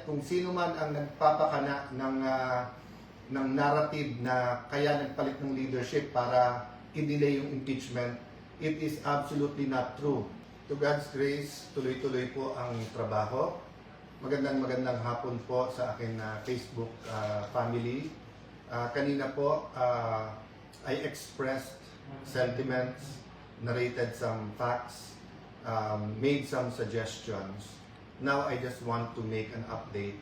kung sino man ang nagpapakana ng narrative na kaya nagpalit ng leadership para i-delay yung impeachment, it is absolutely not true. To God's grace, tuloy-tuloy po ang trabaho. Magandang hapon po sa akin Facebook family. Kanina po, I expressed sentiments, narrated some facts, made some suggestions. Now I just want to make an update.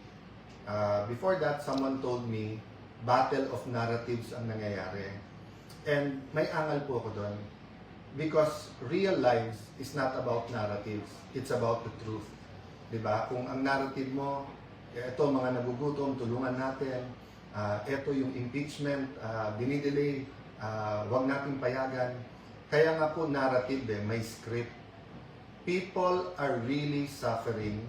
Before that, someone told me, battle of narratives ang nangyayari. And may angal po ako doon. Because real lives is not about narratives. It's about the truth. Diba? Kung ang narrative mo, ito mga nagugutom, tulungan natin. Ito yung impeachment, dinidelay, wag natin payagan. Kaya nga po narrative may script. People are really suffering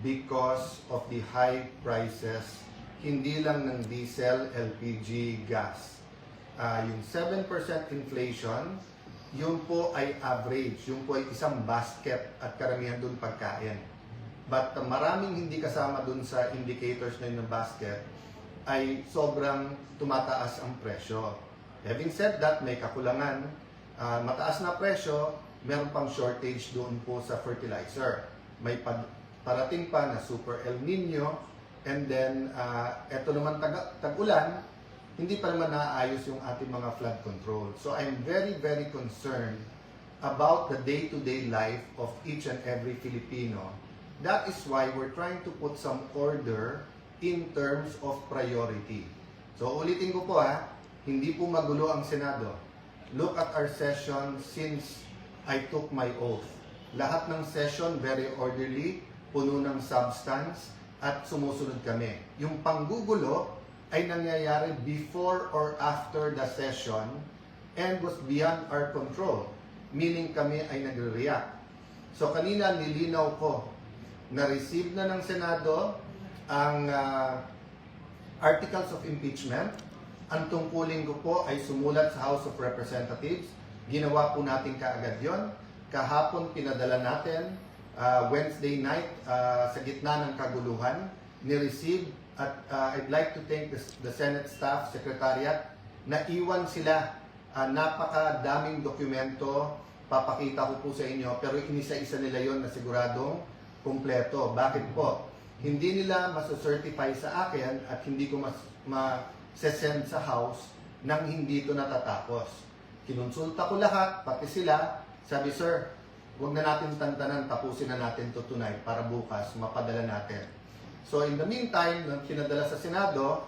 because of the high prices, hindi lang ng diesel, LPG, gas. Yung 7% inflation, yun po ay average, yun po ay isang basket at karamihan dun pagkain. But maraming hindi kasama dun sa indicators na yun ng basket ay sobrang tumataas ang presyo. Having said that, may kakulangan. Mataas na presyo, meron pang shortage doon po sa fertilizer. May parating pa na super El Nino, and then eto naman tag-ulan, hindi pa naman naayos yung ating mga flood control. So I'm very, very concerned about the day-to-day life of each and every Filipino. That is why we're trying to put some order in terms of priority. So ulitin ko po hindi po magulo ang Senado. Look at our session since I took my oath. Lahat ng session very orderly, puno ng substance, at sumusunod kami. Yung panggugulo ay nangyayari before or after the session and was beyond our control. Meaning kami ay nagre-react. So kanina nilinaw ko na receive na ng Senado ang articles of impeachment. Ang tungkulin ko po ay sumulat sa House of Representatives. Ginawa po natin kaagad yon. Kahapon pinadala natin, Wednesday night, sa gitna ng kaguluhan, ni-receive. At I'd like to thank the Senate staff, Secretariat, na iwan sila. Napakadaming dokumento, papakita ko po sa inyo, pero inisa-isa nila yon na siguradong kumpleto. Bakit po? Hindi nila masacertify sa akin at hindi ko send sa House nang hindi ito natatapos. Kinonsulta ko lahat, pati sila. Sabi, sir, huwag na natin tantanan, tapusin na natin ito tonight para bukas mapadala natin. So in the meantime, nang pinadala sa Senado,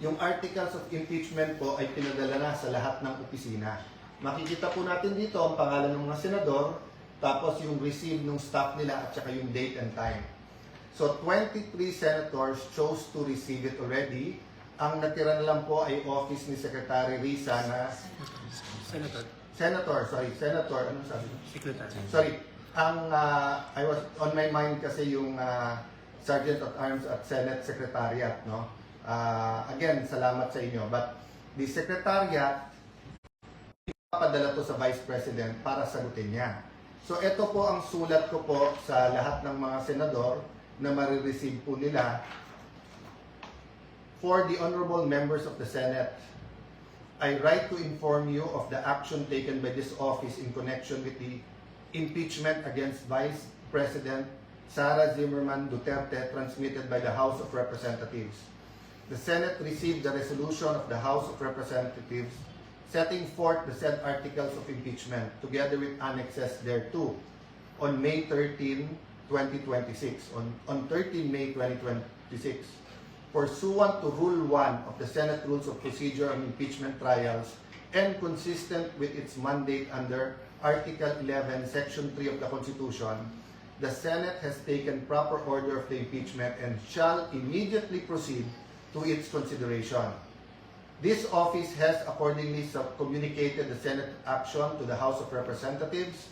yung articles of impeachment po ay pinadala na sa lahat ng opisina. Makikita po natin dito ang pangalan ng mga senador, tapos yung receive ng staff nila at saka yung date and time. So 23 senators chose to receive it already. Ang natira na lang po ay office ni Secretary Risa na Senator, anong sabi? Secretary. Sorry. I was on my mind kasi yung Sergeant at Arms at Senate Secretariat, no? Again, salamat sa inyo. But the Secretariat, ipapadala to sa Vice President para sagutin niya. So ito po ang sulat ko po sa lahat ng mga senador na marireceive po nila. For the honorable members of the Senate, I write to inform you of the action taken by this office in connection with the impeachment against Vice President Sara Zimmerman Duterte transmitted by the House of Representatives. The Senate received the resolution of the House of Representatives setting forth the said articles of impeachment together with annexes thereto on May 13, 2026. On 13 May 2026, pursuant to Rule 1 of the Senate Rules of Procedure on Impeachment Trials and consistent with its mandate under Article 11, Section 3 of the Constitution, the Senate has taken proper order of the impeachment and shall immediately proceed to its consideration. This office has accordingly communicated the Senate action to the House of Representatives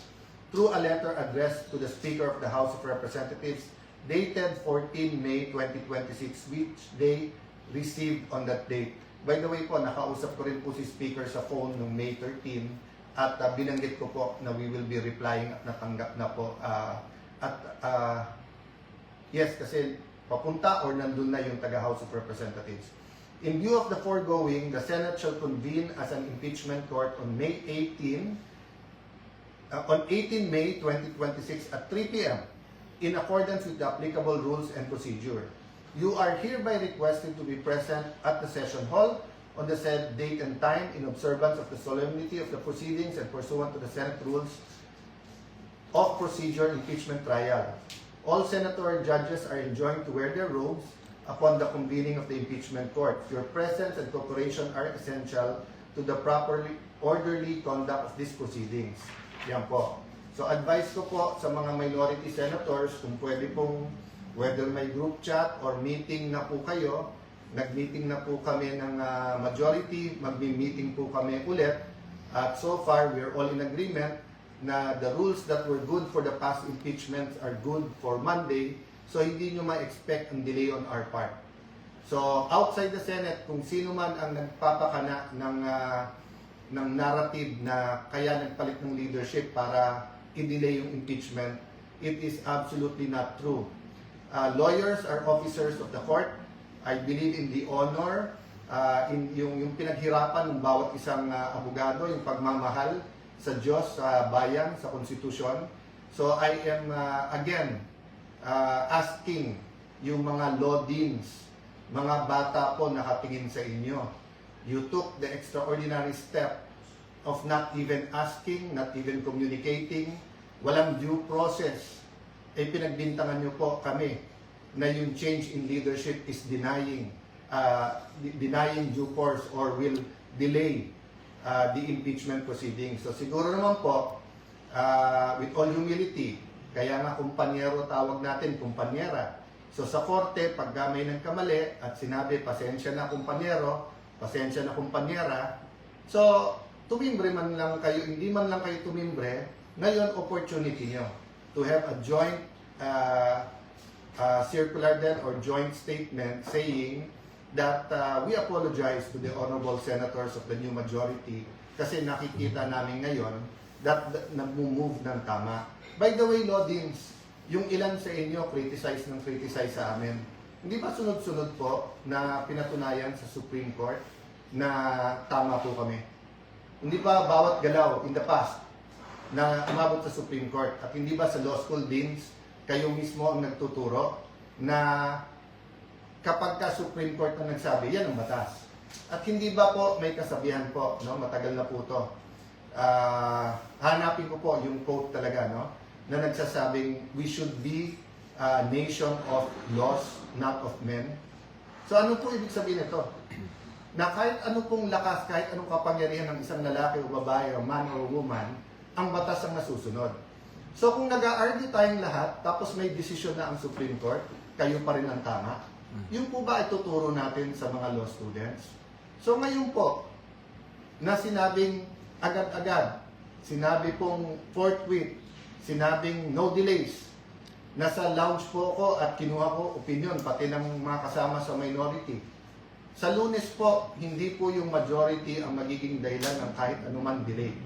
through a letter addressed to the Speaker of the House of Representatives dated 14 May 2026, which they received on that date. By the way po, nakausap ko rin po si Speaker sa phone noong May 13 at binanggit ko po na we will be replying at natanggap na po. Yes, kasi papunta or nandun na yung taga-House of Representatives. In view of the foregoing, the Senate shall convene as an impeachment court on 18 May 2026 at 3 p.m. in accordance with the applicable rules and procedure. You are hereby requested to be present at the session hall on the said date and time in observance of the solemnity of the proceedings and pursuant to the Senate Rules of Procedure Impeachment Trial. All senator judges are enjoined to wear their robes upon the convening of the impeachment court. Your presence and cooperation are essential to the properly orderly conduct of these proceedings. Yan po. So advice ko po sa mga minority senators kung pwede pong whether may group chat or meeting na po kayo, nag-meeting na po kami ng majority, mag-meeting po kami ulit. At so far, we're all in agreement na the rules that were good for the past impeachments are good for Monday. So hindi nyo ma-expect ang delay on our part. So outside the Senate, kung sino man ang nagpapakana ng narrative na kaya nagpalit ng leadership para i-delay yung impeachment, it is absolutely not true. Lawyers are officers of the court. I believe in the honor, in yung pinaghirapan ng bawat isang abogado, yung pagmamahal sa Diyos, sa bayan, sa konstitusyon. So I am again asking yung mga law deans, mga bata po nakatingin sa inyo. You took the extraordinary step of not even asking, not even communicating, walang due process. Pinagbintangan nyo po kami na yung change in leadership is denying due course or will delay the impeachment proceedings. So siguro naman po, with all humility, kaya nga kumpanyero tawag natin, kumpanyera. So sa korte, pag may nagkamali at sinabi, pasensya na kumpanyero, pasensya na kumpanyera, so tumimbre man lang kayo, hindi man lang kayo tumimbre, ngayon opportunity nyo to have a joint circular then or joint statement saying that we apologize to the honorable senators of the new majority kasi nakikita namin ngayon that nag-move ng tama. By the way, Lodins, yung ilan sa inyo criticize sa amin. Hindi ba sunod-sunod po na pinatunayan sa Supreme Court na tama po kami? Hindi ba bawat galaw in the past na umabot sa Supreme Court at hindi ba sa law school deans kayo mismo ang nagtuturo na kapag ka Supreme Court ang nagsabi, yan ang batas. At hindi ba po may kasabihan po, no? Matagal na po to. Hanapin ko po yung quote talaga, no? Na nagsasabing, we should be a nation of laws, not of men. So ano po ibig sabihin nito? Na kahit ano pong lakas, kahit anong kapangyarihan ng isang lalaki o babae o man or woman, ang batas ang nasusunod. So kung nag-a-argue tayong lahat, tapos may desisyon na ang Supreme Court, kayo pa rin ang tama, yun po ba ituturo natin sa mga law students? So ngayon po, na sinabing agad-agad, sinabi pong forthwith, sinabing no delays, nasa lounge po ako at kinuha ko opinion, pati ng mga kasama sa minority. Sa Lunes po, hindi po yung majority ang magiging dahilan ng kahit anuman delay.